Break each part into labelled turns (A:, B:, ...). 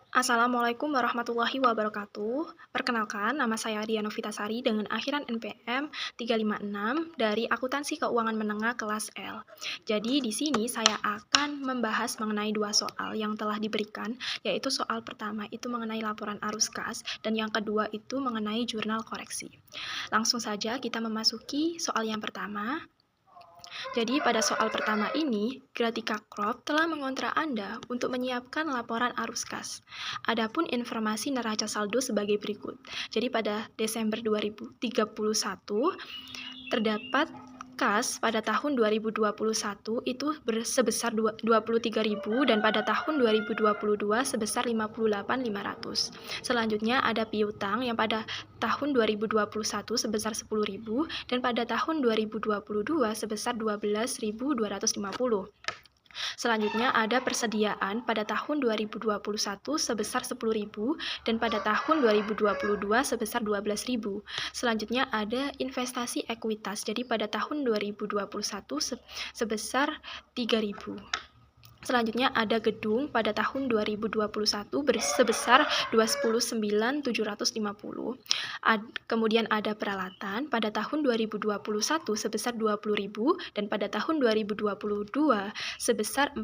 A: Assalamualaikum warahmatullahi wabarakatuh. Perkenalkan, nama saya Diana Vitasari dengan akhiran NPM 356 dari Akuntansi Keuangan Menengah kelas L. Jadi di sini saya akan membahas mengenai dua soal yang telah diberikan, yaitu soal pertama itu mengenai laporan arus kas dan yang kedua itu mengenai jurnal koreksi. Langsung saja kita memasuki soal yang pertama. Jadi pada soal pertama ini, Gratika Crop telah mengontrak Anda untuk menyiapkan laporan arus kas. Adapun informasi neraca saldo sebagai berikut. Jadi pada Desember 2031 terdapat kas pada tahun 2021 itu sebesar 23.000 dan pada tahun 2022 sebesar 58.500. Selanjutnya ada piutang yang pada tahun 2021 sebesar 10.000 dan pada tahun 2022 sebesar 12.250. Selanjutnya ada persediaan pada tahun 2021 sebesar 10.000 dan pada tahun 2022 sebesar 12.000. Selanjutnya ada investasi ekuitas. Jadi pada tahun 2021 sebesar 3.000. Selanjutnya ada gedung pada tahun 2021 sebesar 219.750. Kemudian ada peralatan pada tahun 2021 sebesar 20.000 dan pada tahun 2022 sebesar 40.000.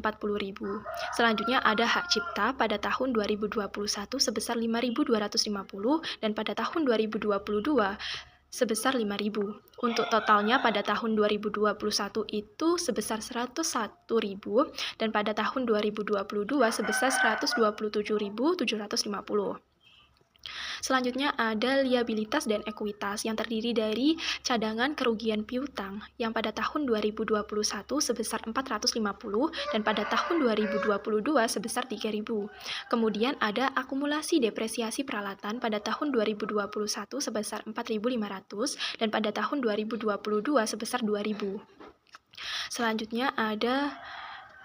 A: Selanjutnya ada hak cipta pada tahun 2021 sebesar 5.250 dan pada tahun 2022 sebesar 5.000. Untuk totalnya pada tahun 2021 itu sebesar 101.000 dan pada tahun 2022 sebesar 127.750. Selanjutnya ada liabilitas dan ekuitas yang terdiri dari cadangan kerugian piutang yang pada tahun 2021 sebesar 450 dan pada tahun 2022 sebesar 3.000. Kemudian ada akumulasi depresiasi peralatan pada tahun 2021 sebesar 4.500 dan pada tahun 2022 sebesar 2.000. Selanjutnya ada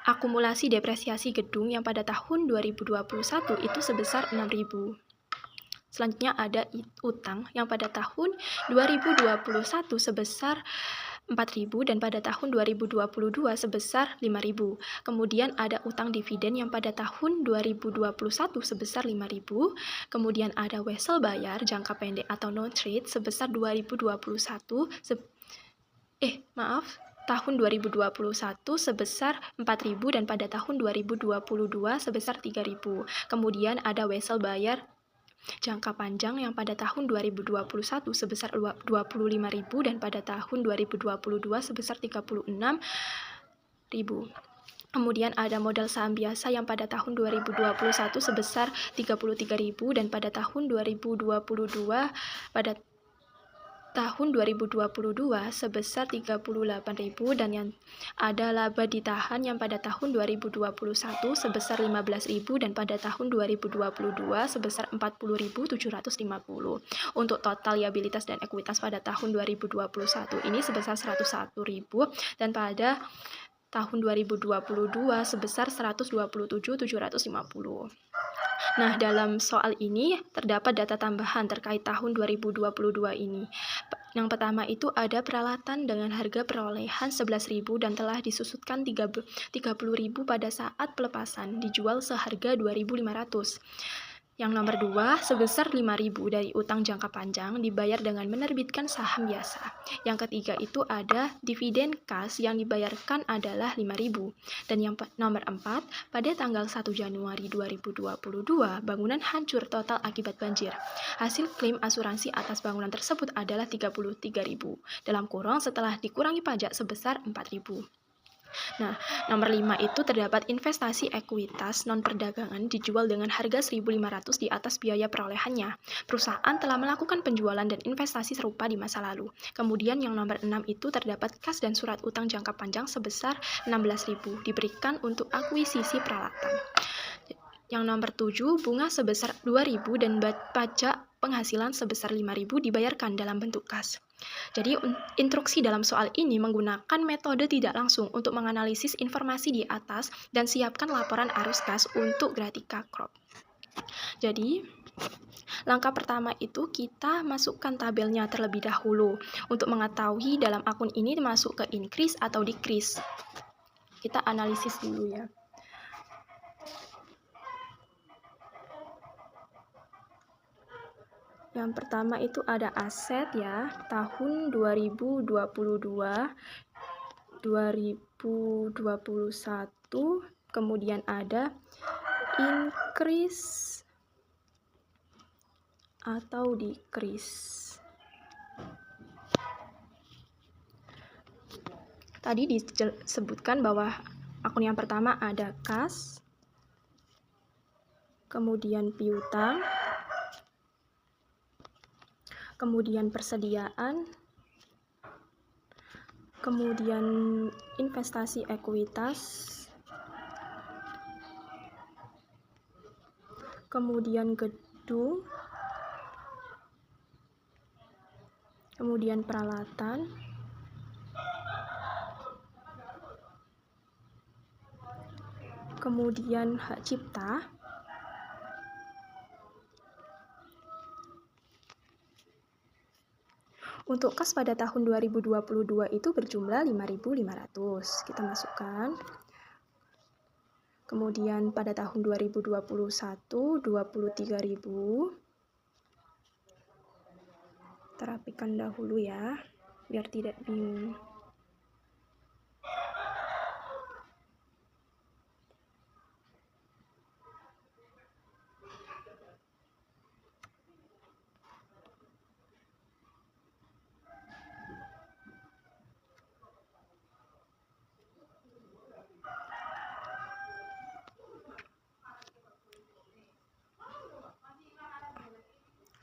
A: akumulasi depresiasi gedung yang pada tahun 2021 itu sebesar 6.000. Selanjutnya ada utang yang pada tahun 2021 sebesar 4.000 dan pada tahun 2022 sebesar 5.000. Kemudian ada utang dividen yang pada tahun 2021 sebesar 5.000. Kemudian ada wesel bayar jangka pendek atau non-trade sebesar tahun 2021 sebesar 4.000 dan pada tahun 2022 sebesar 3.000. Kemudian ada wesel bayar jangka panjang yang pada tahun 2021 sebesar 25.000 dan pada tahun 2022 sebesar 36.000. Kemudian ada modal saham biasa yang pada tahun 2021 sebesar 33.000 dan pada tahun 2022 sebesar 38.000 dan yang ada laba ditahan yang pada tahun 2021 sebesar 15.000 dan pada tahun 2022 sebesar 40.750. Untuk total liabilitas dan ekuitas pada tahun 2021 ini sebesar 101.000 dan pada tahun 2022 sebesar 127.750. Nah, dalam soal ini terdapat data tambahan terkait tahun 2022 ini. Yang pertama itu ada peralatan dengan harga perolehan 11.000 dan telah disusutkan 30.000 pada saat pelepasan, dijual seharga 2.500. Yang nomor 2, sebesar 5.000 dari utang jangka panjang dibayar dengan menerbitkan saham biasa. Yang ketiga itu ada dividen kas yang dibayarkan adalah 5.000. Dan yang nomor 4, pada tanggal 1 Januari 2022, bangunan hancur total akibat banjir. Hasil klaim asuransi atas bangunan tersebut adalah 33.000. Dalam kurung setelah dikurangi pajak sebesar 4.000. Nah, nomor 5 itu terdapat investasi ekuitas non-perdagangan dijual dengan harga 1.500 di atas biaya perolehannya. Perusahaan telah melakukan penjualan dan investasi serupa di masa lalu. Kemudian yang nomor 6 itu terdapat kas dan surat utang jangka panjang sebesar 16.000 diberikan untuk akuisisi peralatan. Yang nomor 7, bunga sebesar 2.000 dan pajak penghasilan sebesar 5.000 dibayarkan dalam bentuk kas. Jadi, instruksi dalam soal ini menggunakan metode tidak langsung untuk menganalisis informasi di atas dan siapkan laporan arus kas untuk Gratika Crop. Jadi, langkah pertama itu kita masukkan tabelnya terlebih dahulu untuk mengetahui dalam akun ini masuk ke increase atau decrease. Kita analisis dulu ya. Yang pertama itu ada aset ya, tahun 2022, 2021, kemudian ada increase atau decrease. Tadi disebutkan bahwa akun yang pertama ada kas, kemudian piutang, kemudian persediaan, kemudian investasi ekuitas, kemudian gedung, kemudian peralatan, kemudian hak cipta, untuk kas pada tahun 2022 itu berjumlah 5.500, kita masukkan. Kemudian pada tahun 2021 23.000. Terapikan dahulu ya, biar tidak bingung.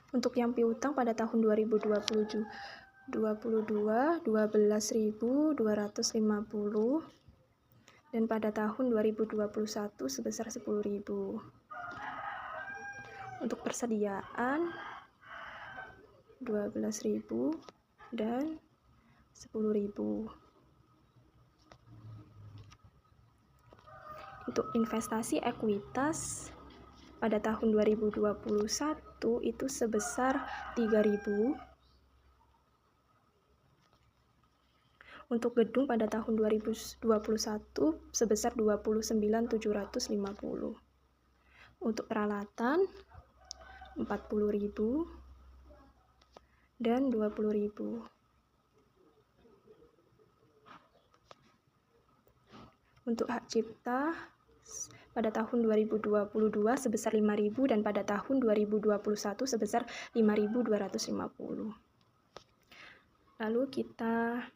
A: Untuk yang piutang pada tahun 2022 12.250 dan pada tahun 2021 sebesar 10.000. Untuk persediaan 12.000 dan 10.000. Untuk investasi ekuitas pada tahun 2021 itu sebesar 3.000. Untuk gedung pada tahun 2021 sebesar 29.750. Untuk peralatan 40.000 dan 20.000. Untuk hak cipta pada tahun 2022 sebesar 5.000 dan pada tahun 2021 sebesar 5.250. Lalu kita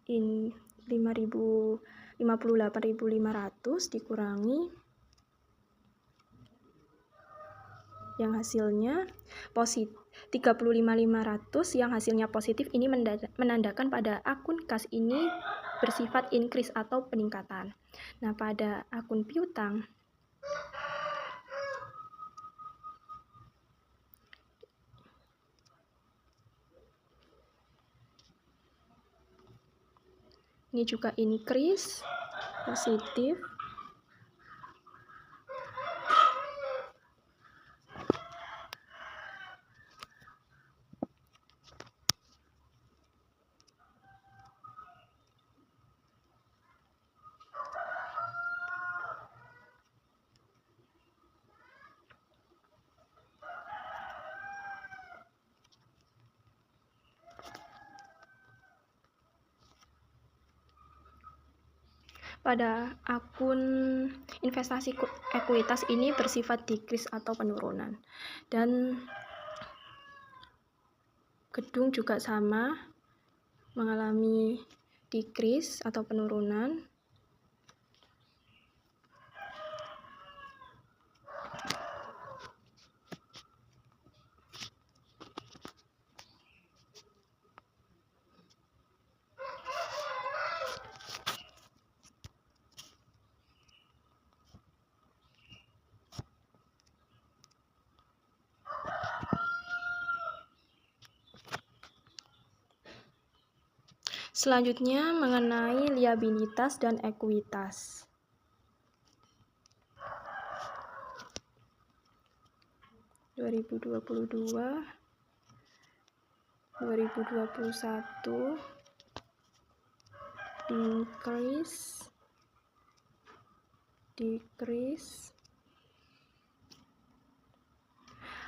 A: in 58.500 dikurangi yang hasilnya positif 35.500 yang hasilnya positif. Ini menandakan pada akun kas ini bersifat increase atau peningkatan. Nah, pada akun piutang ini juga increase positif. Pada akun investasi ekuitas ini bersifat decrease atau penurunan. Dan gedung juga sama, mengalami decrease atau penurunan. Selanjutnya mengenai liabilitas dan ekuitas. (2022, 2021) increase decrease.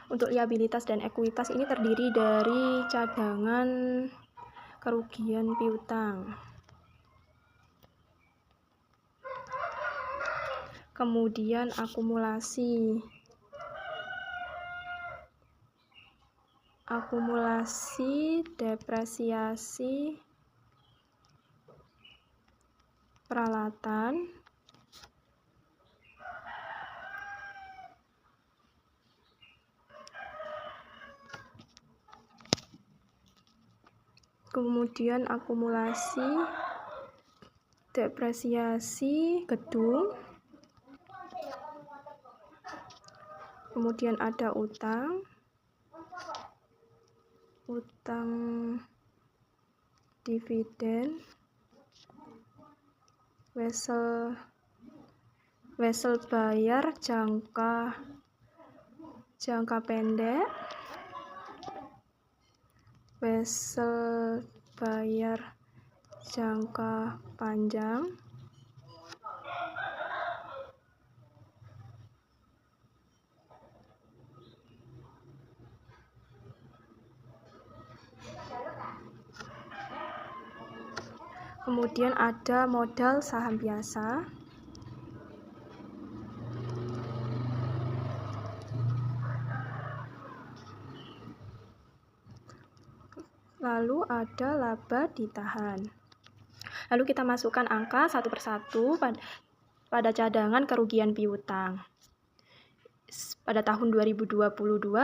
A: Untuk liabilitas dan ekuitas ini terdiri dari cadangan kerugian piutang. Kemudian akumulasi depresiasi peralatan, kemudian akumulasi depresiasi gedung, kemudian ada utang dividen, wesel bayar jangka pendek, wesel bayar jangka panjang, kemudian ada modal saham biasa, lalu ada laba ditahan. Lalu kita masukkan angka satu persatu pada cadangan kerugian piutang. Pada tahun 2022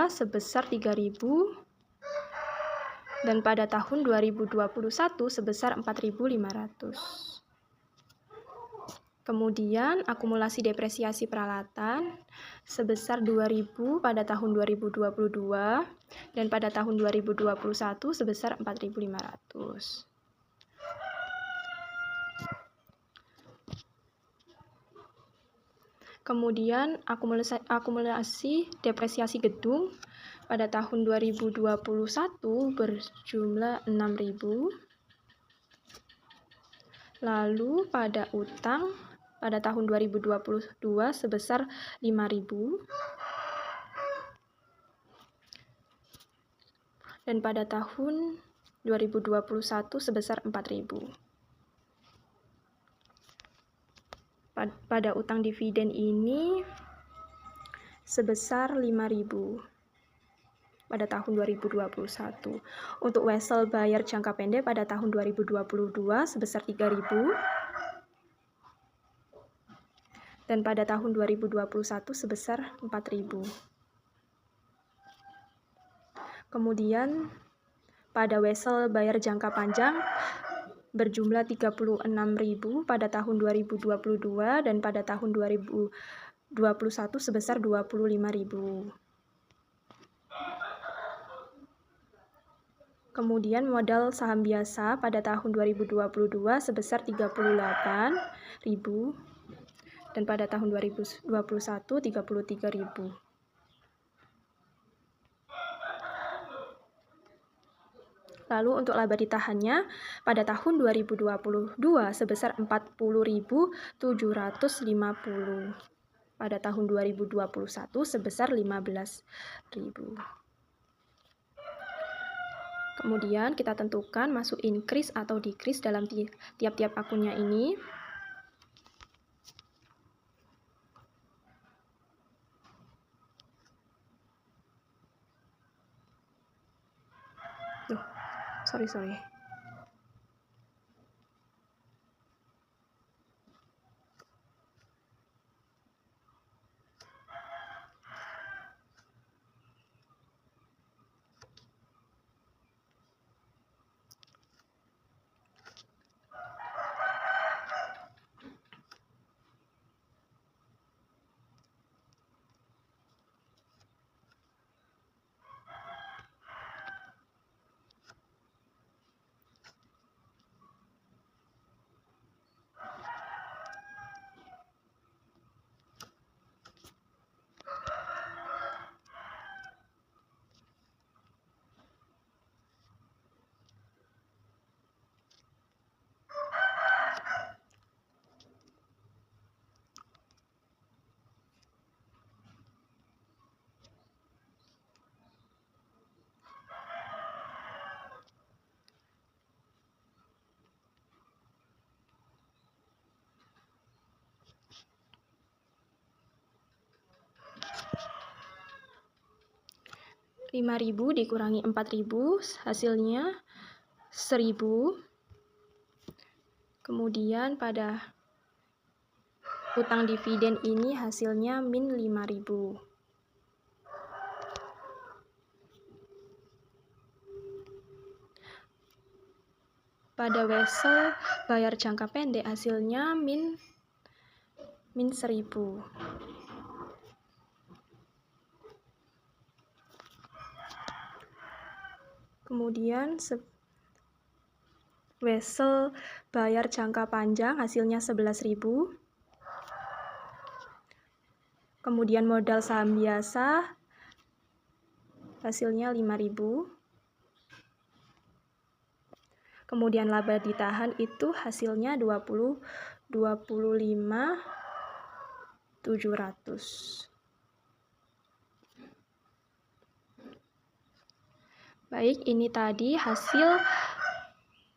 A: sebesar 3.000 dan pada tahun 2021 sebesar 4.500. Kemudian akumulasi depresiasi peralatan sebesar 2.000 pada tahun 2022 dan pada tahun 2021 sebesar 4.500. Kemudian akumulasi depresiasi gedung pada tahun 2021 berjumlah 6.000. Lalu pada utang pada tahun 2022 sebesar 5.000. Dan pada tahun 2021 sebesar 4.000. Pada utang dividen ini sebesar 5.000 pada tahun 2021. Untuk wesel bayar jangka pendek pada tahun 2022 sebesar 3.000 dan pada tahun 2021 sebesar 4.000. Kemudian pada wesel bayar jangka panjang berjumlah 36.000 pada tahun 2022 dan pada tahun 2021 sebesar 25.000. Kemudian modal saham biasa pada tahun 2022 sebesar 38.000 dan pada tahun 2021 33.000. Lalu untuk laba ditahannya pada tahun 2022 sebesar 40.750. Pada tahun 2021 sebesar 15.000. Kemudian kita tentukan masuk increase atau decrease dalam tiap-tiap akunnya ini. Sorry. 5.000 dikurangi 4.000 hasilnya 1.000. Kemudian pada utang dividen ini hasilnya min 5.000. Pada wesel bayar jangka pendek hasilnya min 1.000. Kemudian wesel bayar jangka panjang hasilnya 11.000. Kemudian modal saham biasa hasilnya 5.000. Kemudian laba ditahan itu hasilnya 25.700. Baik, ini tadi hasil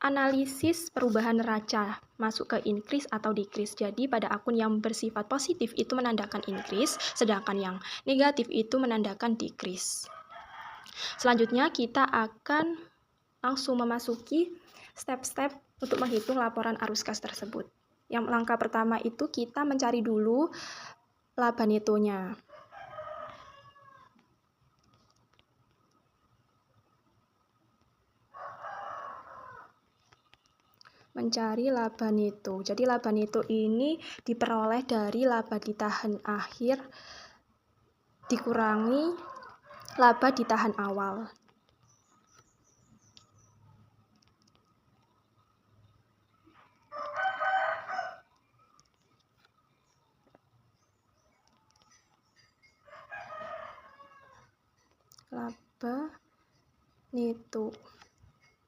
A: analisis perubahan neraca masuk ke increase atau decrease. Jadi pada akun yang bersifat positif itu menandakan increase, sedangkan yang negatif itu menandakan decrease. Selanjutnya kita akan langsung memasuki step-step untuk menghitung laporan arus kas tersebut. Yang langkah pertama itu kita mencari dulu laba netonya. Mencari laba neto. Jadi laba neto ini diperoleh dari laba ditahan akhir dikurangi laba ditahan awal. Laba neto.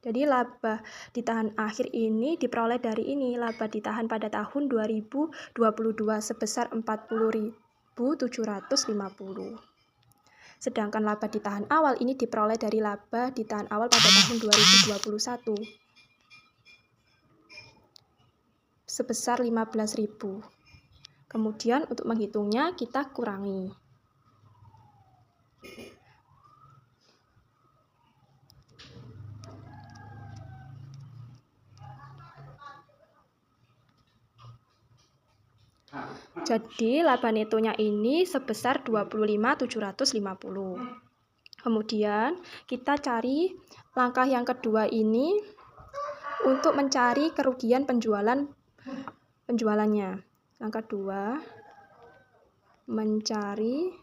A: Jadi laba ditahan akhir ini diperoleh dari ini, laba ditahan pada tahun 2022 sebesar 40.750. Sedangkan laba ditahan awal ini diperoleh dari laba ditahan awal pada tahun 2021 sebesar 15.000. Kemudian untuk menghitungnya kita kurangi. Jadi laba netonya ini sebesar 25.750. Kemudian kita cari langkah yang kedua ini untuk mencari kerugian penjualannya. Langkah 2, mencari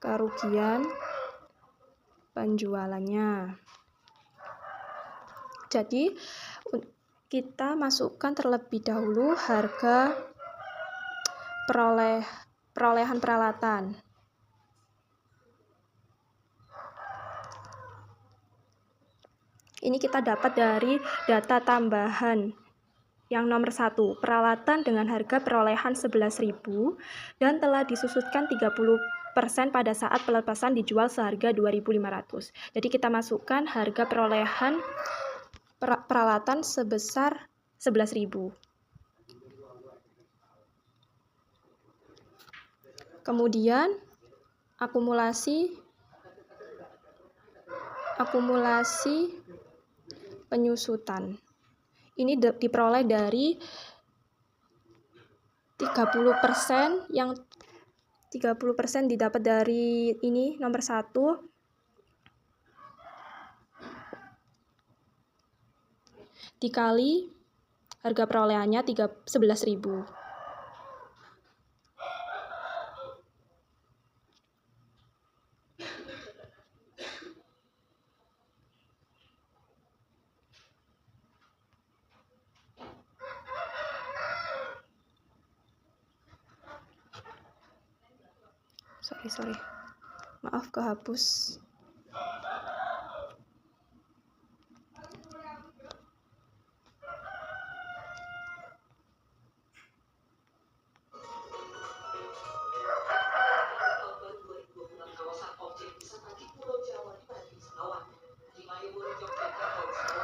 A: kerugian penjualannya. Jadi kita masukkan terlebih dahulu harga perolehan peralatan. Ini kita dapat dari data tambahan yang nomor 1, peralatan dengan harga perolehan 11.000 dan telah disusutkan 30% pada saat pelepasan dijual seharga 2.500. Jadi kita masukkan harga perolehan peralatan sebesar 11.000. Kemudian akumulasi penyusutan. Ini diperoleh dari 30%, yang 30% didapat dari ini nomor 1 dikali harga perolehannya 11.000. Sorry. Maaf kehapus.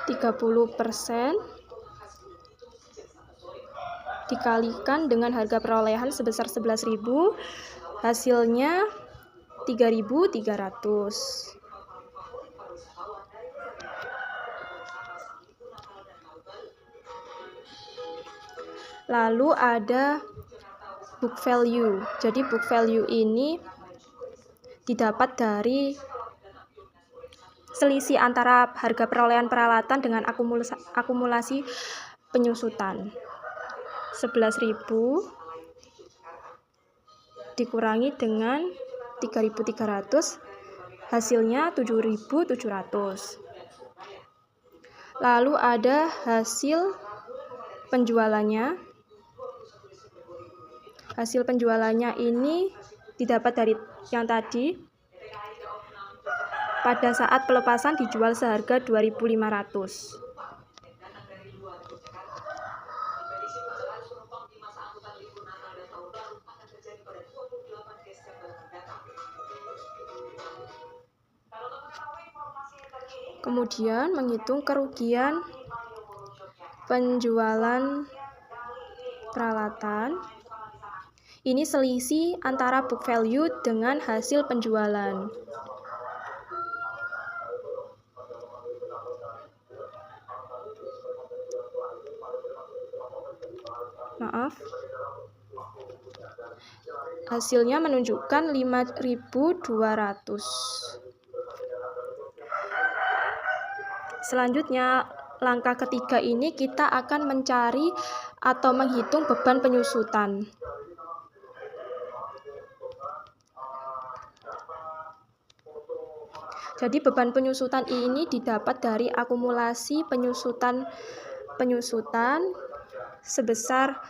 A: %30 dikalikan dengan harga perolehan sebesar 11.000, hasilnya 3.300. Lalu ada book value. Jadi book value ini didapat dari selisih antara harga perolehan peralatan dengan akumulasi penyusutan. 11.000 dikurangi dengan 3.300, hasilnya 7.700. Lalu ada hasil penjualannya. Hasil penjualannya ini didapat dari yang tadi. Pada saat pelepasan dijual seharga 2.500. Kemudian menghitung kerugian penjualan peralatan. Ini selisih antara book value dengan hasil penjualan. Maaf. Hasilnya menunjukkan 5.200. Selanjutnya, langkah ketiga ini kita akan mencari atau menghitung beban penyusutan. Jadi beban penyusutan ini didapat dari akumulasi penyusutan sebesar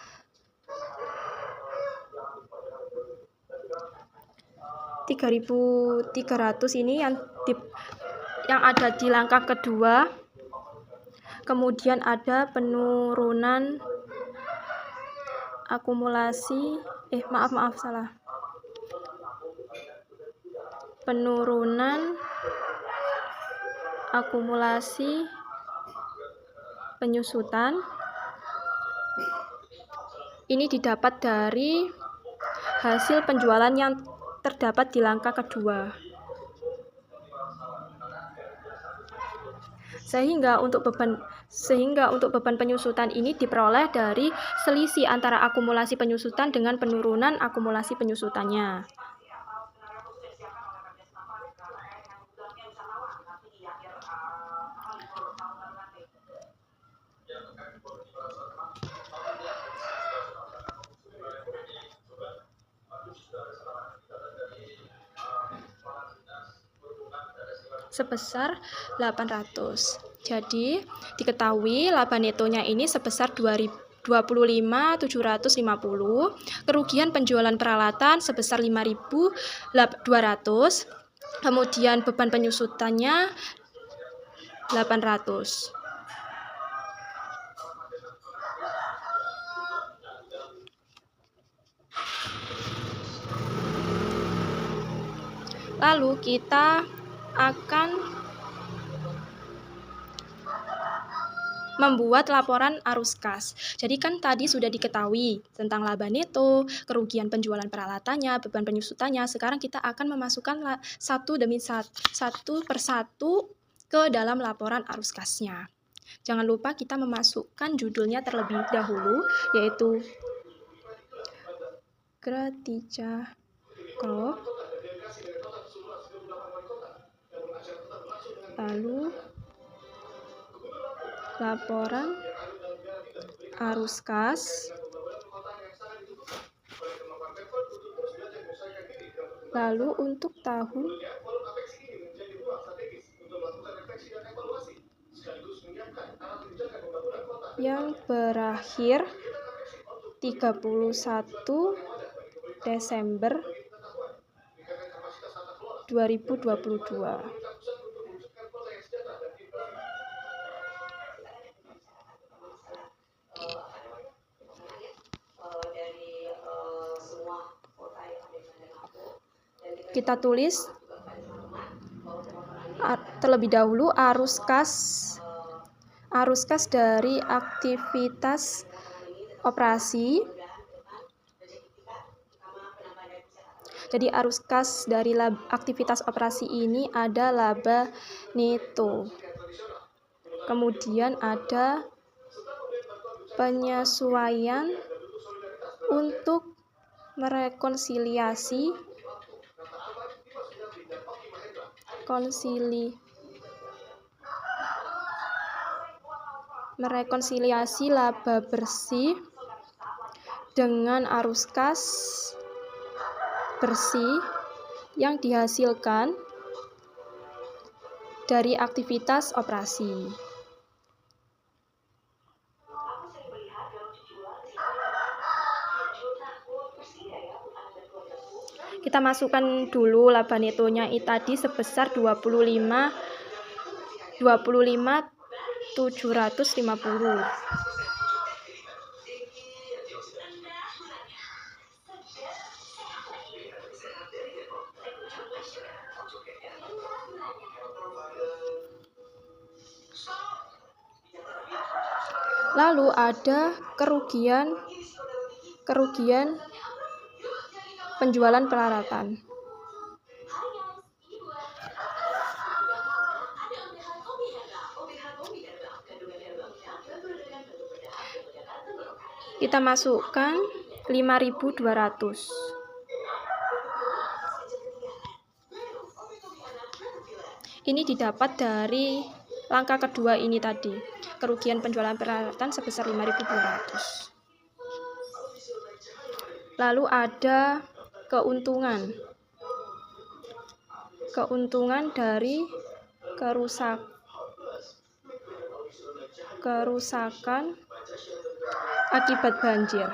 A: 3.300 ini yang ada di langkah kedua. Kemudian ada penurunan akumulasi penurunan akumulasi penyusutan. Ini didapat dari hasil penjualan yang terdapat di langkah kedua. Sehingga untuk beban penyusutan ini diperoleh dari selisih antara akumulasi penyusutan dengan penurunan akumulasi penyusutannya. Sebesar 800. Jadi diketahui laba netonya ini sebesar 25.750, kerugian penjualan peralatan sebesar 5.200, kemudian beban penyusutannya 800. Lalu kita akan membuat laporan arus kas. Jadi kan tadi sudah diketahui tentang laba neto, kerugian penjualan peralatannya, beban penyusutannya. Sekarang kita akan memasukkan satu persatu ke dalam laporan arus kasnya. Jangan lupa kita memasukkan judulnya terlebih dahulu, yaitu Gratica Crop. Lalu laporan arus kas. Lalu untuk tahun yang berakhir 31 Desember 2022. Kita tulis terlebih dahulu arus kas dari aktivitas operasi. Jadi arus kas dari aktivitas operasi ini ada laba neto. Kemudian ada penyesuaian untuk merekonsiliasi laba bersih dengan arus kas bersih yang dihasilkan dari aktivitas operasi. Kita masukkan dulu laba netonya tadi sebesar 25.750. Lalu ada kerugian penjualan peralatan. Kita masukkan 5.200. Ini didapat dari langkah kedua ini tadi, kerugian penjualan peralatan sebesar 5.200. Lalu ada keuntungan dari kerusakan akibat banjir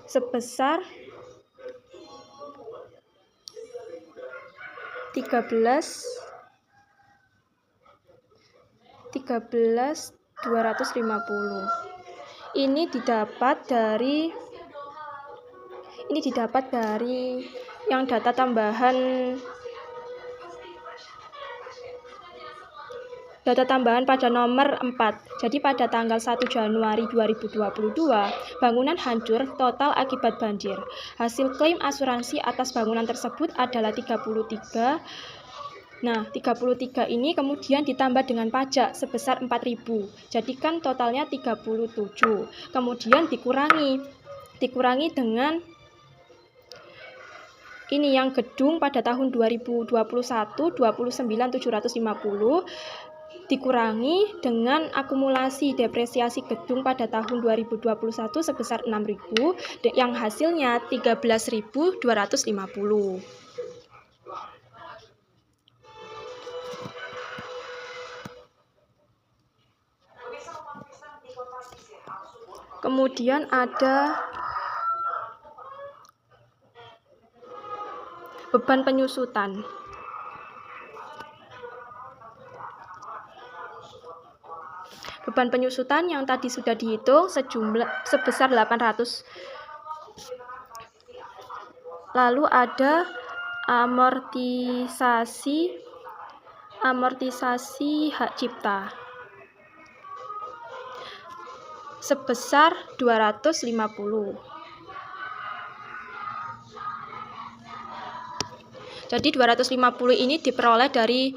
A: sebesar 13.250. Ini didapat dari yang data tambahan pada nomor 4. Jadi pada tanggal 1 Januari 2022, bangunan hancur total akibat banjir. Hasil klaim asuransi atas bangunan tersebut adalah 33. Nah, 33 ini kemudian ditambah dengan pajak sebesar 4.000. Jadi kan totalnya 37. Kemudian dikurangi dengan ini yang gedung pada tahun 2021 29.750 dikurangi dengan akumulasi depresiasi gedung pada tahun 2021 sebesar 6.000 yang hasilnya 13.250. Kemudian ada beban penyusutan. Beban penyusutan yang tadi sudah dihitung sebesar 800. Lalu ada amortisasi hak cipta sebesar 250. Jadi 250 ini diperoleh dari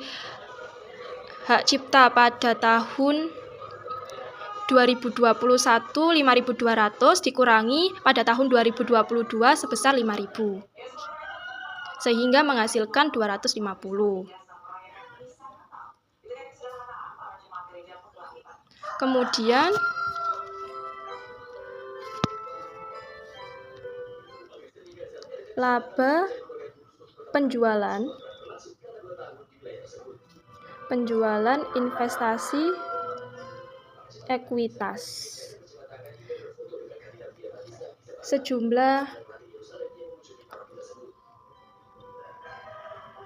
A: hak cipta pada tahun 2021 5.200 dikurangi pada tahun 2022 sebesar 5.000. Sehingga menghasilkan 250. Kemudian laba penjualan investasi ekuitas sejumlah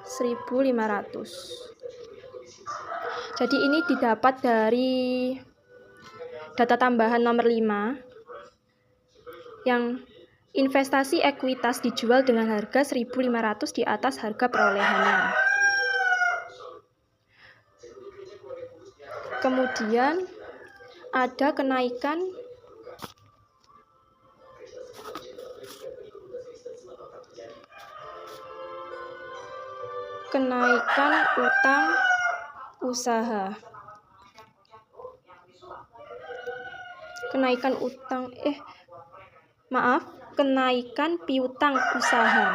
A: 1.500. Jadi ini didapat dari data tambahan nomor 5 yang investasi ekuitas dijual dengan harga 1.500 di atas harga perolehannya. Kemudian ada kenaikan utang usaha kenaikan piutang usaha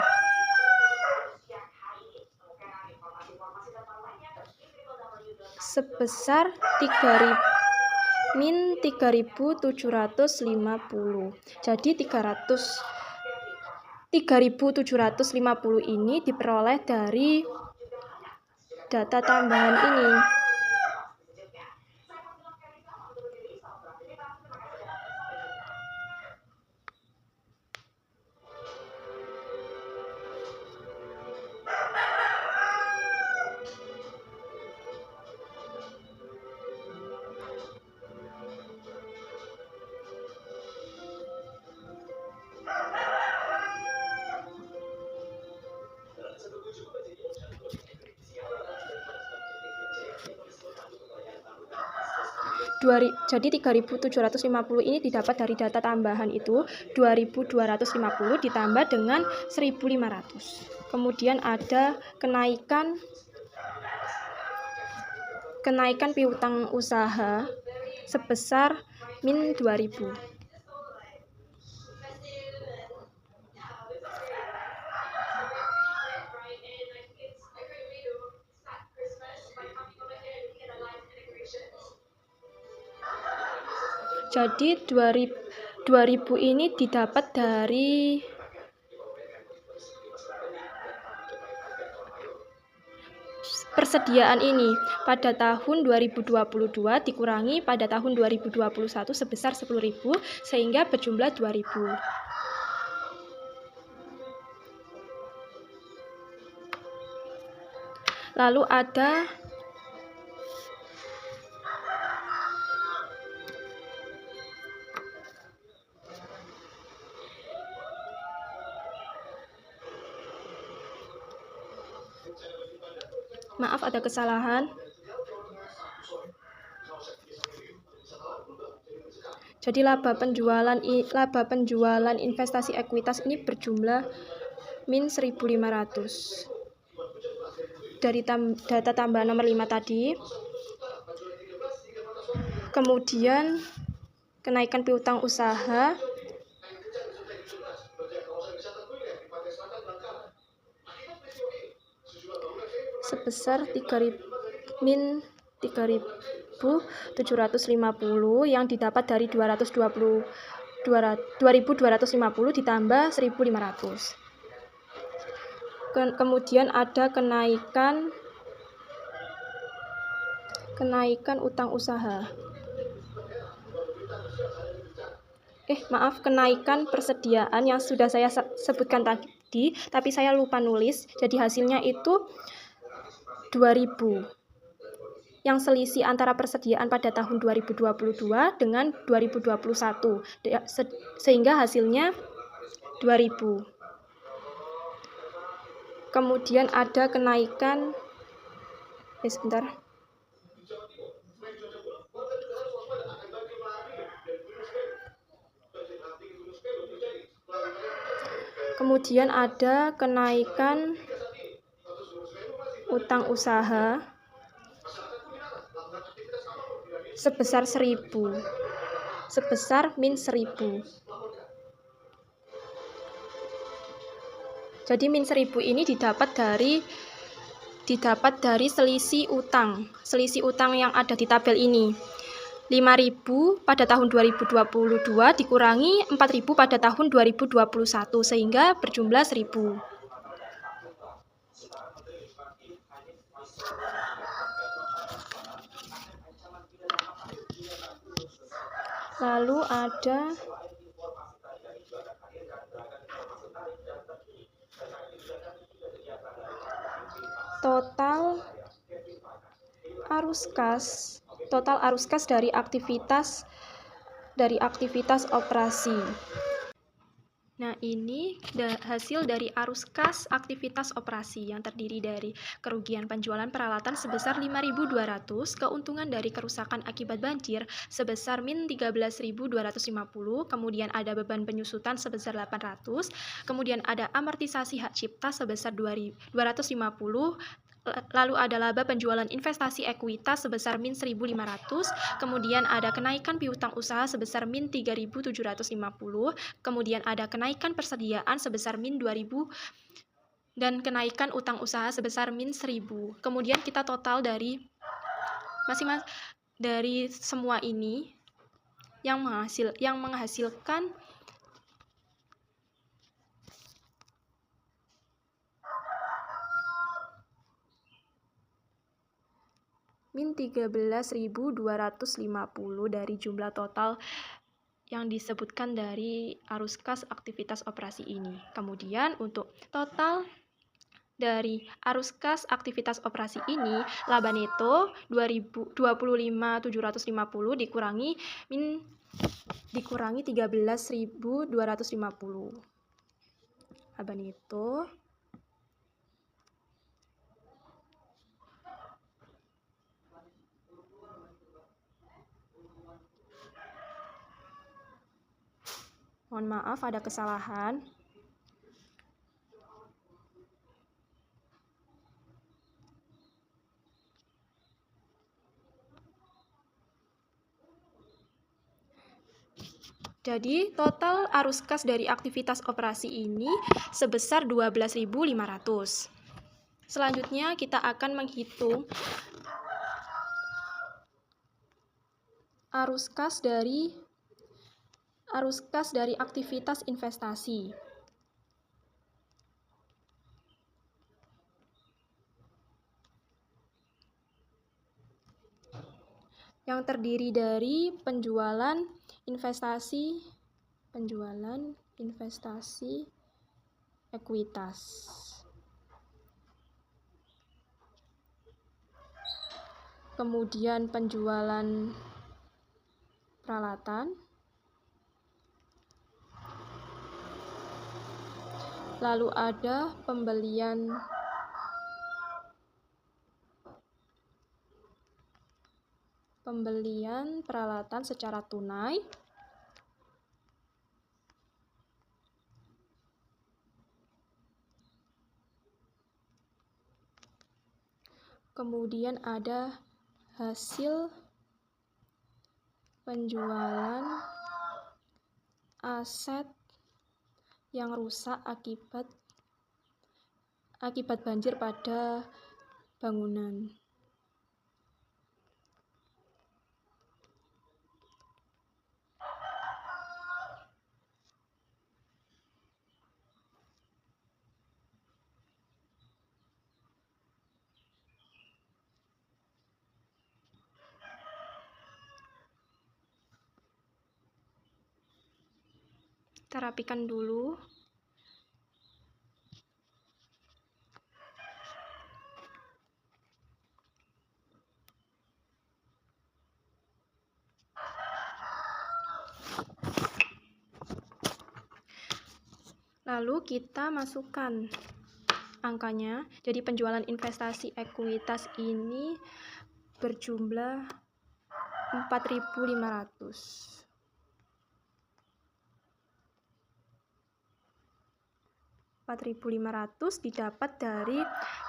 A: sebesar 3.750. Jadi 3.750 ini diperoleh dari data tambahan ini. Jadi 3.750 ini didapat dari data tambahan itu 2.250 ditambah dengan 1.500. Kemudian ada kenaikan piutang usaha sebesar min 2.000. Jadi 2.000 ini didapat dari persediaan ini pada tahun 2022 dikurangi pada tahun 2021 sebesar 10.000 sehingga berjumlah 2.000. Lalu ada ada kesalahan. Jadi laba penjualan investasi ekuitas ini berjumlah min 1.500. Dari data tambahan nomor 5 tadi. Kemudian kenaikan piutang usaha sebesar min 3.750 yang didapat dari 2.250 ditambah 1.500. Kemudian ada kenaikan utang usaha. Kenaikan persediaan yang sudah saya sebutkan tadi, tapi saya lupa nulis. Jadi hasilnya itu 2.000. Yang selisih antara persediaan pada tahun 2022 dengan 2021. Sehingga hasilnya 2.000. Kemudian ada kenaikan Kemudian ada kenaikan utang usaha sebesar 1.000. Sebesar min 1.000. Jadi min 1.000 ini didapat dari selisih utang yang ada di tabel ini. 5.000 pada tahun 2022 dikurangi 4.000 pada tahun 2021 sehingga berjumlah 1.000. Lalu ada total arus kas dari aktivitas operasi. Nah, ini hasil dari arus kas aktivitas operasi yang terdiri dari kerugian penjualan peralatan sebesar 5.200, keuntungan dari kerusakan akibat banjir sebesar min 13.250, kemudian ada beban penyusutan sebesar 800, kemudian ada amortisasi hak cipta sebesar 250, Lalu ada laba penjualan investasi ekuitas sebesar min 1.500, kemudian ada kenaikan piutang usaha sebesar min 3.750, kemudian ada kenaikan persediaan sebesar min 2.000, dan kenaikan utang usaha sebesar min 1.000. Kemudian kita total dari masing-masing dari semua ini yang menghasilkan min 13.250 dari jumlah total yang disebutkan dari arus kas aktivitas operasi ini. Kemudian untuk total dari arus kas aktivitas operasi ini, laba neto 25.750 dikurangi 13.250. Laba neto mohon maaf ada kesalahan. Jadi total arus kas dari aktivitas operasi ini sebesar 12.500. Selanjutnya kita akan menghitung arus kas dari aktivitas investasi. Yang terdiri dari penjualan investasi ekuitas. Kemudian penjualan peralatan. Lalu ada pembelian peralatan secara tunai. Kemudian ada hasil penjualan aset yang rusak akibat banjir pada bangunan. Kita rapikan dulu. Lalu kita masukkan angkanya. Jadi penjualan investasi ekuitas ini berjumlah 4.500. 4.500 didapat dari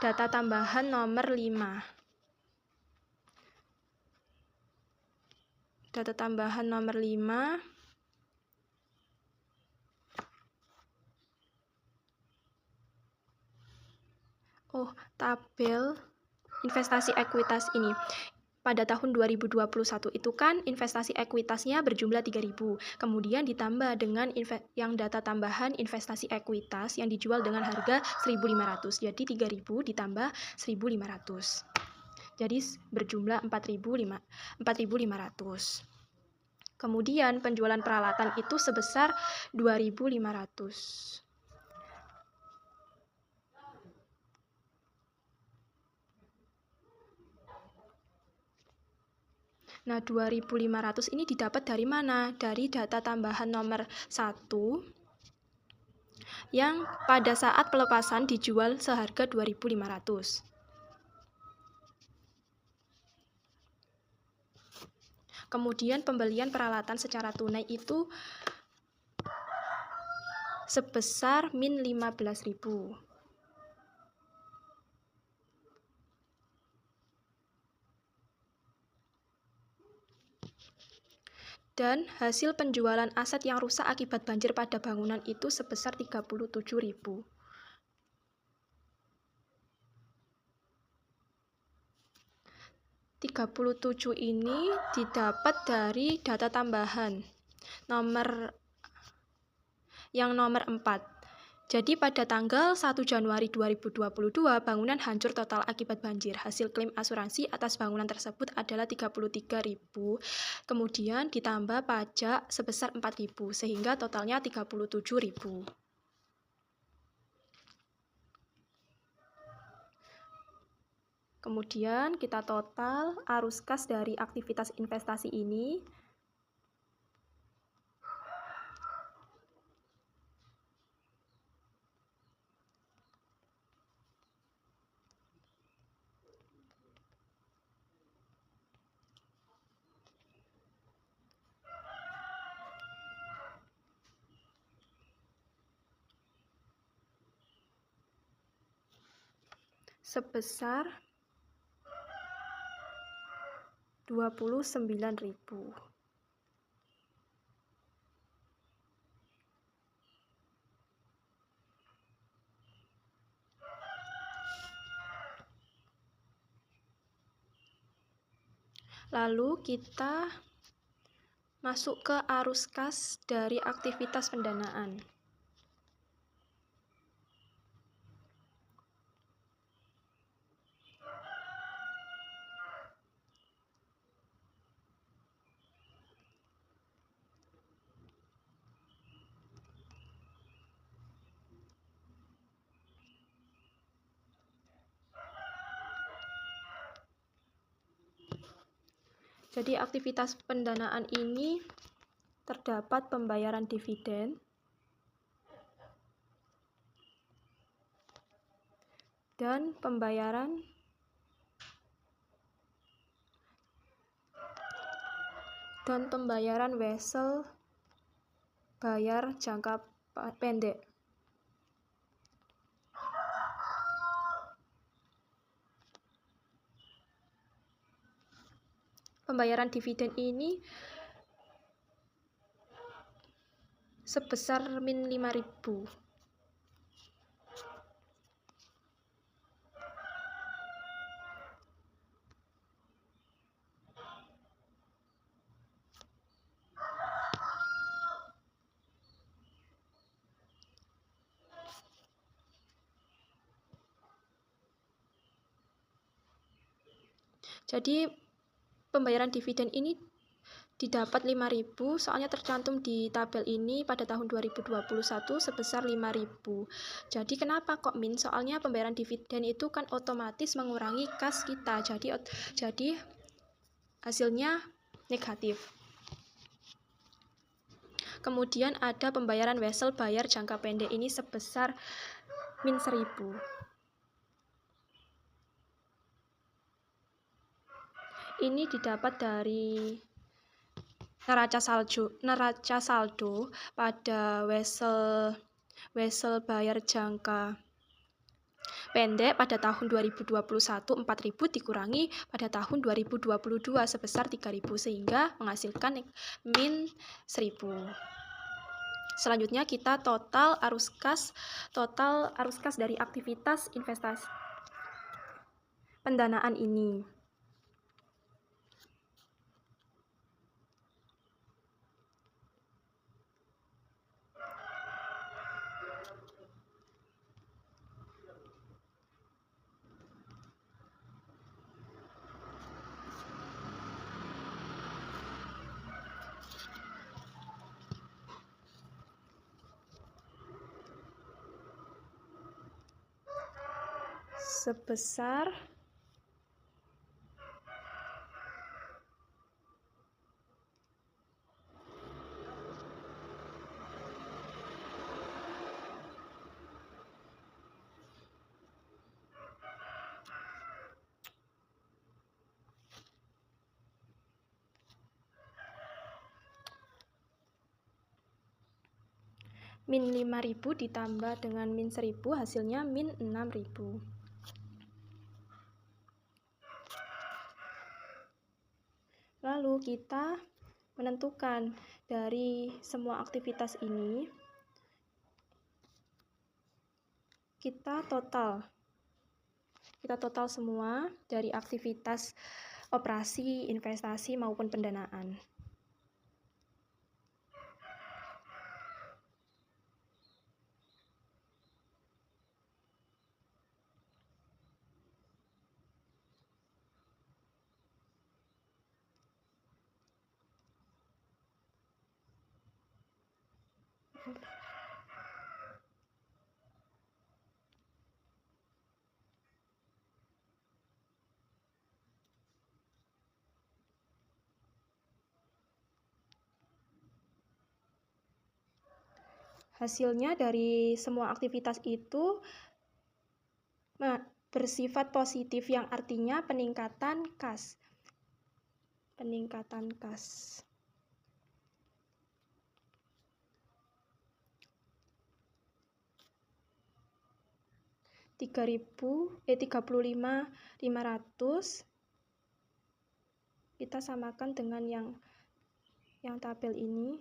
A: data tambahan nomor 5. Data tambahan nomor 5 tabel investasi ekuitas ini. Pada tahun 2021 itu kan investasi ekuitasnya berjumlah 3.000. Kemudian ditambah dengan yang data tambahan investasi ekuitas yang dijual dengan harga 1.500. Jadi 3.000 ditambah 1.500. Jadi berjumlah 4.500. Kemudian penjualan peralatan itu sebesar 2.500. Nah, 2.500 ini didapat dari mana? Dari data tambahan nomor 1 yang pada saat pelepasan dijual seharga 2.500. Kemudian pembelian peralatan secara tunai itu sebesar min 15.000. Dan hasil penjualan aset yang rusak akibat banjir pada bangunan itu sebesar 37.000. Rp37.000 ini didapat dari data tambahan nomor 4. Jadi pada tanggal 1 Januari 2022 bangunan hancur total akibat banjir. Hasil klaim asuransi atas bangunan tersebut adalah 33.000. Kemudian ditambah pajak sebesar 4.000 sehingga totalnya 37.000. Kemudian kita total arus kas dari aktivitas investasi ini. Sebesar 29.000. Lalu kita masuk ke arus kas dari aktivitas pendanaan. Jadi aktivitas pendanaan ini terdapat pembayaran dividen dan pembayaran wesel bayar jangka pendek. Pembayaran dividen ini sebesar min 5.000. Jadi pembayaran dividen ini didapat 5.000, soalnya tercantum di tabel ini pada tahun 2021 sebesar 5.000. Jadi kenapa kok min? Soalnya pembayaran dividen itu kan otomatis mengurangi kas kita. Jadi hasilnya negatif. Kemudian ada pembayaran wesel bayar jangka pendek ini sebesar min 1.000. Ini didapat dari neraca saldo pada wesel bayar jangka pendek pada tahun 2021 4.000 dikurangi pada tahun 2022 sebesar 3.000 sehingga menghasilkan min 1.000. Selanjutnya kita total arus kas dari aktivitas investasi pendanaan ini. Sebesar min 5.000 ditambah dengan min 1.000 hasilnya min 6.000. Lalu kita menentukan dari semua aktivitas ini, kita total semua dari aktivitas operasi, investasi maupun pendanaan. Hasilnya dari semua aktivitas itu bersifat positif, yang artinya peningkatan kas. 35.500 kita samakan dengan yang tabel ini,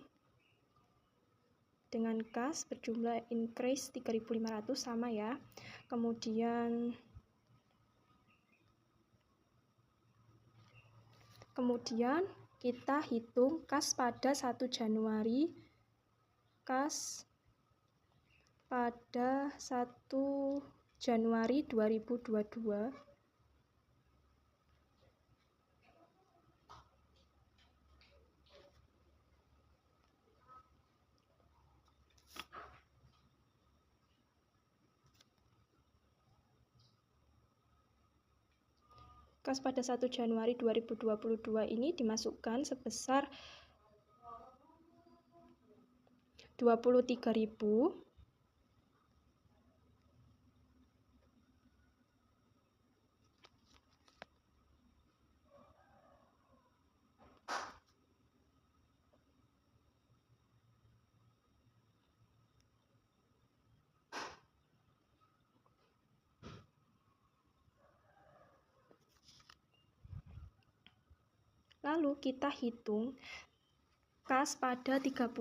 A: dengan kas berjumlah increase 3.500 sama ya. Kemudian kita hitung kas pada 1 Januari, kas pada 1 Januari 2022. Kas pada 1 Januari 2022 ini dimasukkan sebesar 23.000. Lalu kita hitung kas pada 31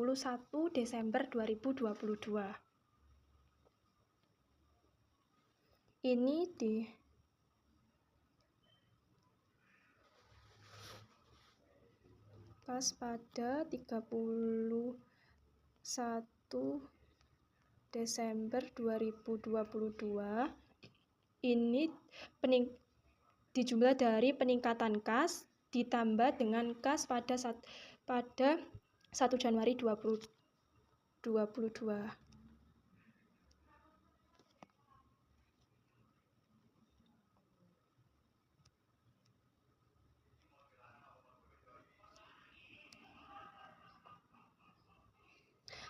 A: Desember 2022. Ini kas pada 31 Desember 2022 ini dijumlah dari peningkatan kas ditambah dengan kas pada 1 Januari 2022.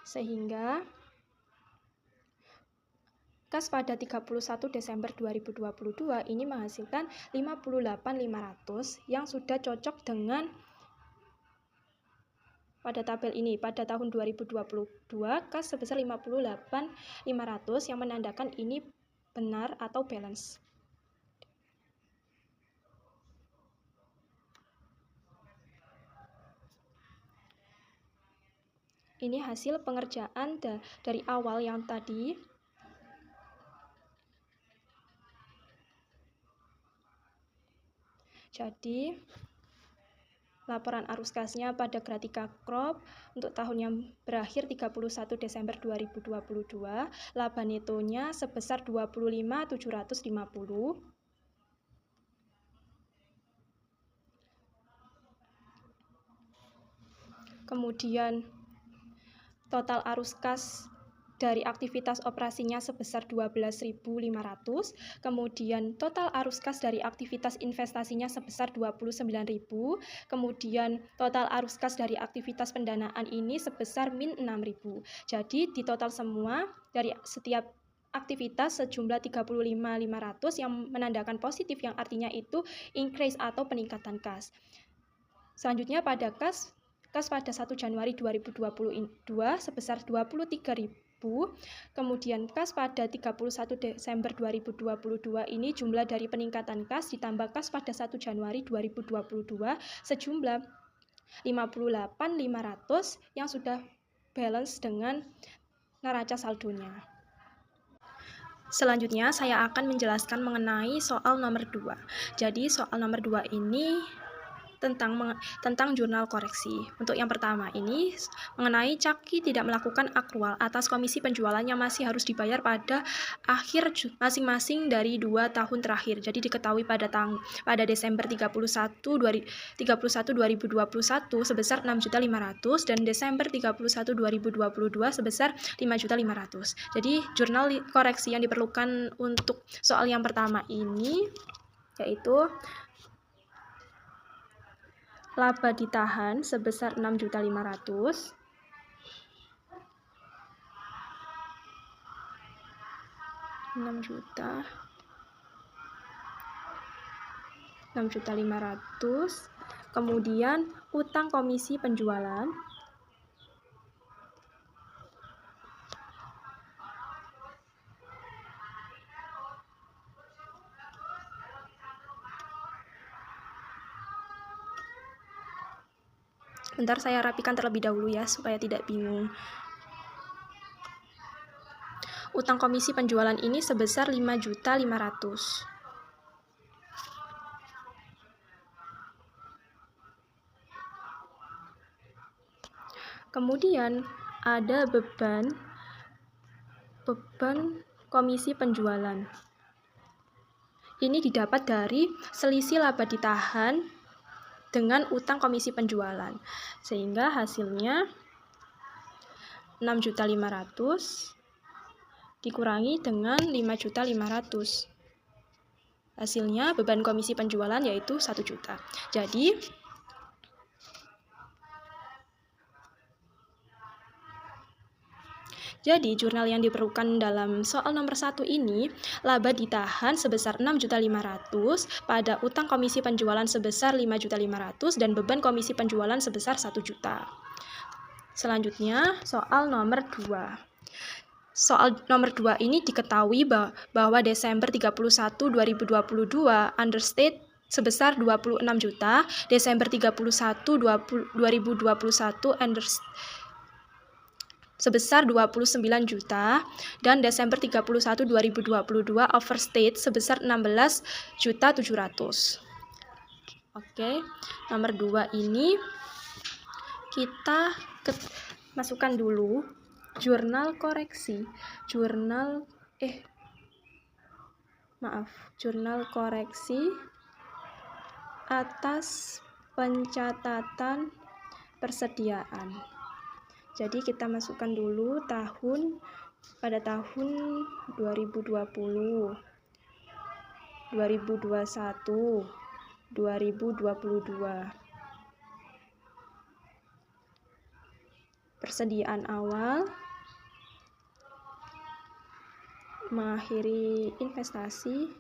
A: Sehingga kas pada 31 Desember 2022 ini menghasilkan 58.500 yang sudah cocok dengan pada tabel ini. Pada tahun 2022 kas sebesar 58.500 yang menandakan ini benar atau balance. Ini hasil pengerjaan dari awal yang tadi. Jadi, laporan arus kasnya pada Gratika Crop untuk tahun yang berakhir 31 Desember 2022, laba netonya sebesar 25.750. Kemudian total arus kas dari aktivitas operasinya sebesar 12.500, kemudian total arus kas dari aktivitas investasinya sebesar 29.000, kemudian total arus kas dari aktivitas pendanaan ini sebesar min 6.000. Jadi di total semua dari setiap aktivitas sejumlah 35.500 yang menandakan positif, yang artinya itu increase atau peningkatan kas. Selanjutnya pada kas pada 1 Januari 2022 sebesar 23.000. Kemudian kas pada 31 Desember 2022 ini jumlah dari peningkatan kas ditambah kas pada 1 Januari 2022 sejumlah 58.500 yang sudah balance dengan neraca saldonya. Selanjutnya saya akan menjelaskan mengenai soal nomor 2. Jadi soal nomor 2 ini tentang jurnal koreksi. Untuk yang pertama ini mengenai Caki tidak melakukan akrual atas komisi penjualan yang masih harus dibayar pada akhir masing-masing dari 2 tahun terakhir. Jadi diketahui pada Desember 31 2021 sebesar 6.500.000 dan Desember 31 2022 sebesar 5.500.000. Jadi jurnal koreksi yang diperlukan untuk soal yang pertama ini yaitu laba ditahan sebesar 6.500.000. Kemudian utang komisi penjualan bentar saya rapikan terlebih dahulu ya supaya tidak bingung. Utang komisi penjualan ini sebesar 5.500.000. Kemudian ada beban komisi penjualan. Ini didapat dari selisih laba ditahan dengan utang komisi penjualan. Sehingga hasilnya 6.500.000 dikurangi dengan 5.500.000. Hasilnya beban komisi penjualan yaitu 1 juta. Jadi jurnal yang diperlukan dalam soal nomor 1 ini, laba ditahan sebesar 6.500.000 pada utang komisi penjualan sebesar 5.500.000 dan beban komisi penjualan sebesar 1 juta. Selanjutnya, soal nomor 2. Soal nomor 2 ini diketahui bahwa Desember 31 2022 understate sebesar 26 juta, Desember 31 2021 sebesar 29 juta, dan Desember 31 2022 overstate sebesar 16.700.000. Oke, nomor 2 ini kita masukkan dulu jurnal koreksi. Jurnal koreksi atas pencatatan persediaan. Jadi kita masukkan dulu pada tahun 2020, 2021, 2022. Persediaan awal, mengakhiri investasi.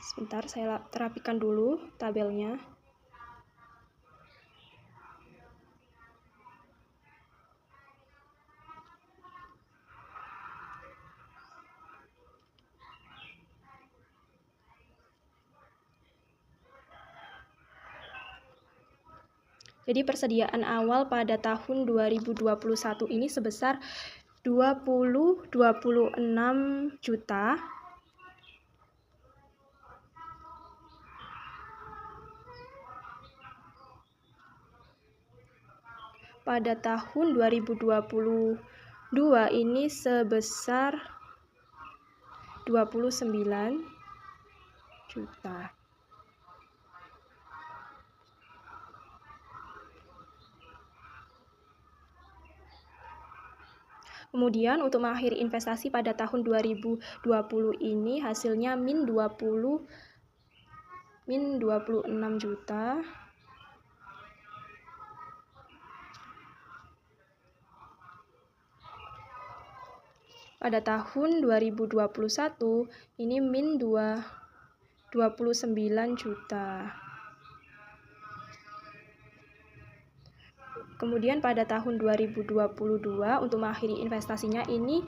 A: Sebentar, saya rapikan dulu tabelnya. Jadi persediaan awal pada tahun 2021 ini sebesar 26 juta. Pada tahun 2022 ini sebesar 29 juta. Kemudian untuk mengakhiri investasi pada tahun 2020 ini hasilnya min 26 juta. Pada tahun 2021 ini min 29 juta. Kemudian pada tahun 2022 untuk mengakhiri investasinya ini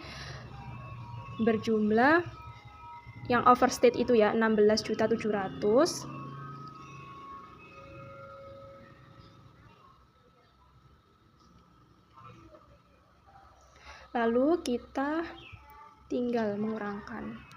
A: berjumlah yang overstate itu ya 16.700.000 Lalu kita tinggal mengurangkan.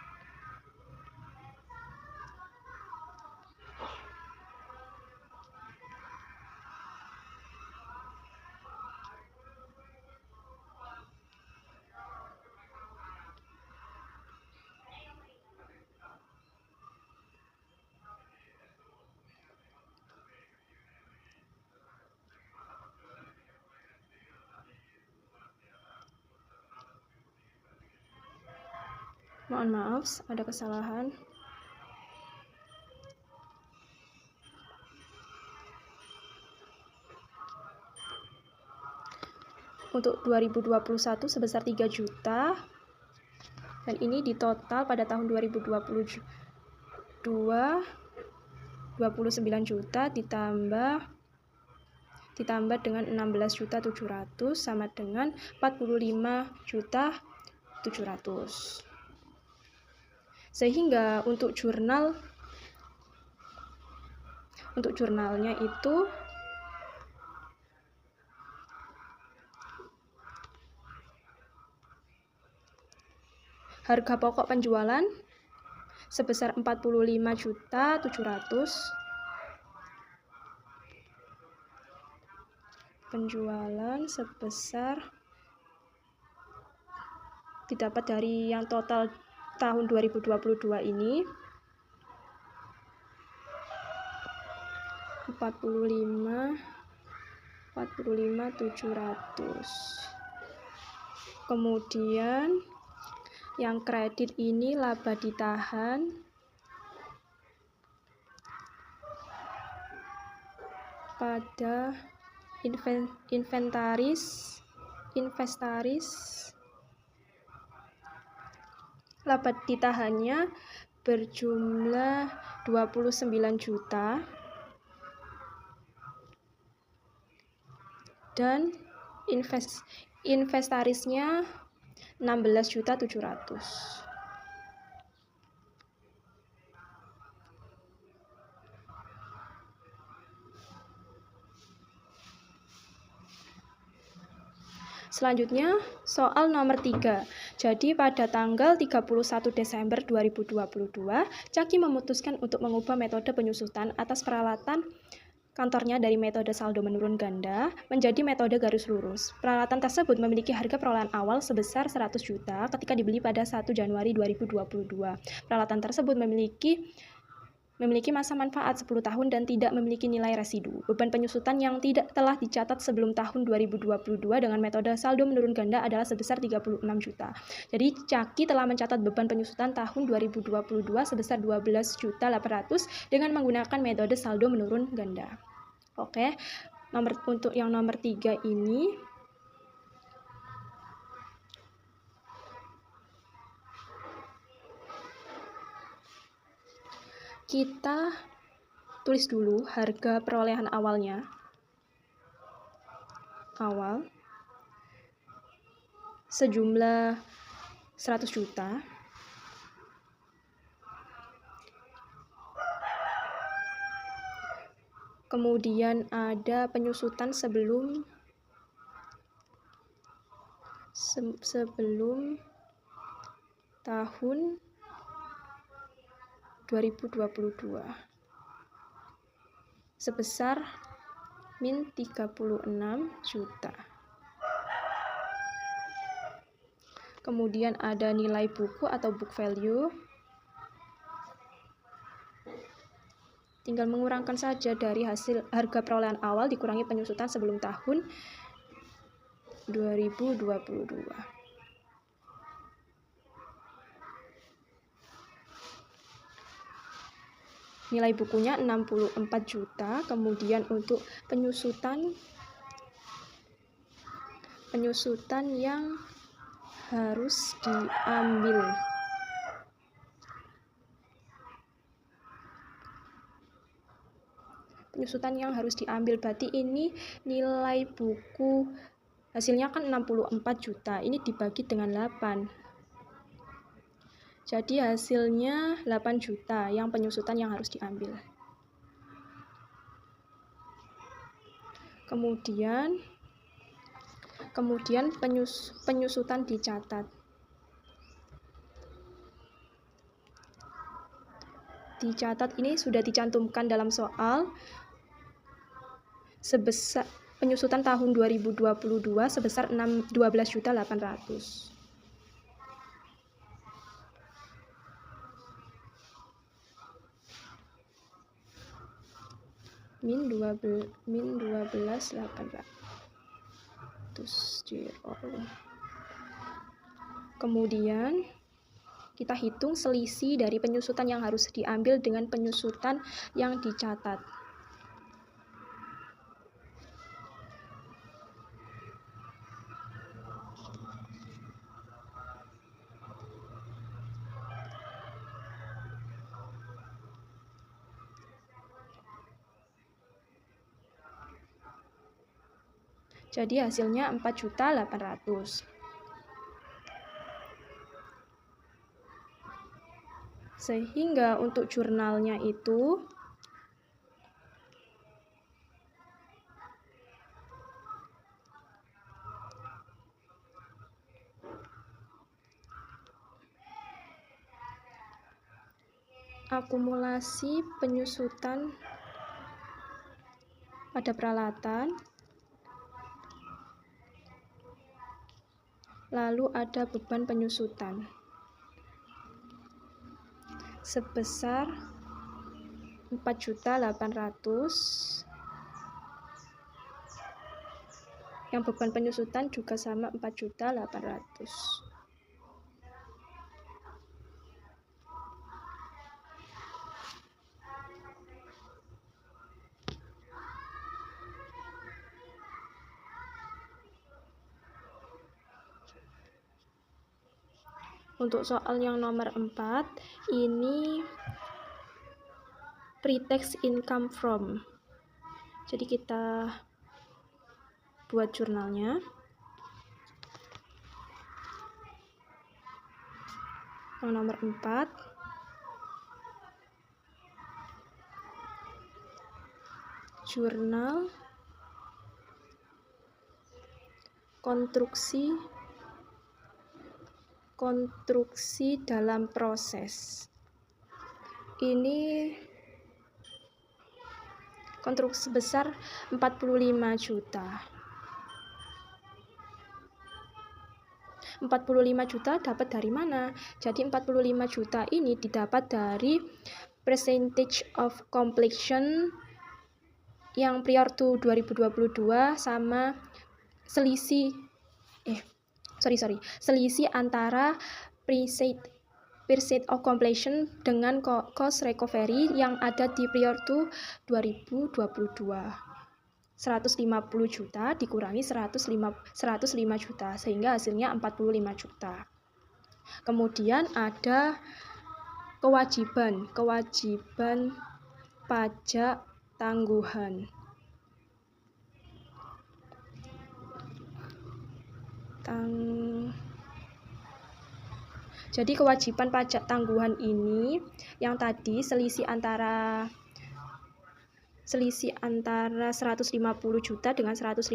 A: Mohon maaf, ada kesalahan. Untuk 2021 sebesar 3 juta. Dan ini di total pada tahun 2022 29 juta ditambah dengan 16.700 sama dengan 45.700. Sehingga untuk jurnalnya itu harga pokok penjualan sebesar 45.700. Penjualan sebesar didapat dari yang total tahun 2022 ini 45.700. Kemudian yang kredit ini laba ditahan pada inventaris. Laba ditahannya berjumlah 29 juta dan inventarisnya 16.700. Selanjutnya, soal nomor 3. Jadi pada tanggal 31 Desember 2022, Caki memutuskan untuk mengubah metode penyusutan atas peralatan kantornya dari metode saldo menurun ganda menjadi metode garis lurus. Peralatan tersebut memiliki harga perolehan awal sebesar 100 juta ketika dibeli pada 1 Januari 2022. Peralatan tersebut memiliki masa manfaat 10 tahun dan tidak memiliki nilai residu. Beban penyusutan yang tidak telah dicatat sebelum tahun 2022 dengan metode saldo menurun ganda adalah sebesar 36 juta. Jadi Caki telah mencatat beban penyusutan tahun 2022 sebesar 12.800 dengan menggunakan metode saldo menurun ganda. Oke, untuk yang nomor 3 ini kita tulis dulu harga perolehan awalnya. Awal sejumlah 100 juta. Kemudian ada penyusutan sebelum tahun 2022 sebesar min 36 juta. Kemudian ada nilai buku atau book value. Tinggal mengurangkan saja dari hasil harga perolehan awal dikurangi penyusutan sebelum tahun 2022. Nilai bukunya 64 juta. Kemudian untuk penyusutan yang harus diambil. Penyusutan yang harus diambil berarti ini nilai buku hasilnya kan 64 juta. Ini dibagi dengan 8. Jadi hasilnya 8 juta yang penyusutan yang harus diambil. Kemudian penyusutan dicatat. Dicatat ini sudah dicantumkan dalam soal sebesar penyusutan tahun 2022 sebesar 12.800.000. min 12.800. Kemudian kita hitung selisih dari penyusutan yang harus diambil dengan penyusutan yang dicatat. Jadi hasilnya 4.800.000. Sehingga untuk jurnalnya itu akumulasi penyusutan pada peralatan, lalu ada beban penyusutan sebesar 4.800.000. Yang beban penyusutan juga sama 4.800.000. Untuk soal yang nomor 4, ini pre-tax income from. Jadi kita buat jurnalnya. Yang nomor 4. Jurnal konstruksi dalam proses. Ini konstruksi sebesar 45 juta. 45 juta dapat dari mana? Jadi 45 juta ini didapat dari percentage of completion yang prior to 2022 sama selisih antara percent of completion dengan cost recovery yang ada di prior to 2022. 150 juta dikurangi 105 juta sehingga hasilnya 45 juta. Kemudian ada kewajiban pajak tangguhan. Jadi kewajiban pajak tangguhan ini yang tadi selisih antara 150 juta dengan 105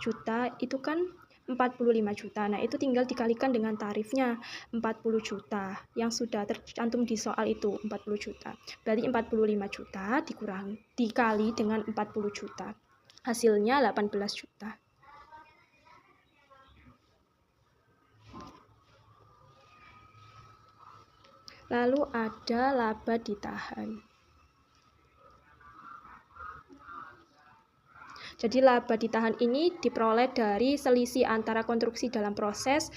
A: juta itu kan 45 juta. Nah, itu tinggal dikalikan dengan tarifnya 40 juta yang sudah tercantum di soal itu, 40 juta. Berarti 45 juta dikali dengan 40 juta. Hasilnya 18 juta. Lalu ada laba ditahan. Jadi laba ditahan ini diperoleh dari selisih antara konstruksi dalam proses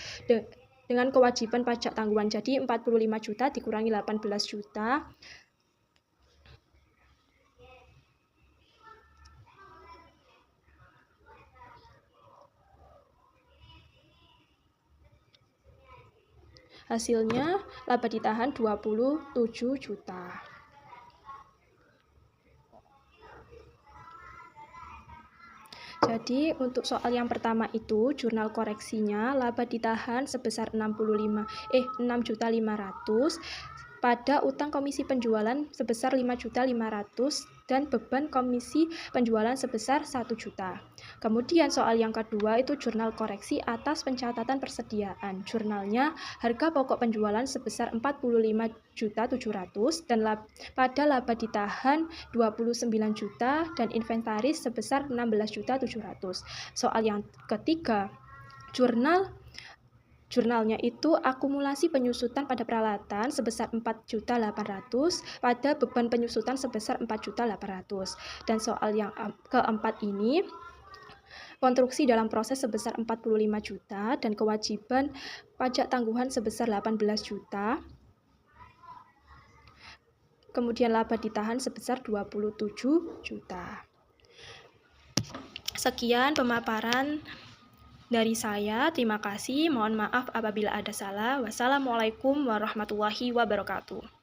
A: dengan kewajiban pajak tangguhan. Jadi 45 juta dikurangi 18 juta. Hasilnya laba ditahan 27 juta. Jadi untuk soal yang pertama itu jurnal koreksinya laba ditahan sebesar 6.500.000 pada utang komisi penjualan sebesar 5.500.000 dan beban komisi penjualan sebesar 1 juta. Kemudian soal yang kedua itu jurnal koreksi atas pencatatan persediaan. Jurnalnya harga pokok penjualan sebesar 45.700.000 dan pada laba ditahan 29 juta dan inventaris sebesar 16.700.000. Soal yang ketiga, Jurnalnya itu akumulasi penyusutan pada peralatan sebesar 4.800.000 pada beban penyusutan sebesar 4.800.000. Dan soal yang keempat ini konstruksi dalam proses sebesar 45 juta dan kewajiban pajak tangguhan sebesar 18 juta. Kemudian laba ditahan sebesar 27 juta. Sekian pemaparan dari saya, terima kasih. Mohon maaf apabila ada salah. Wassalamualaikum warahmatullahi wabarakatuh.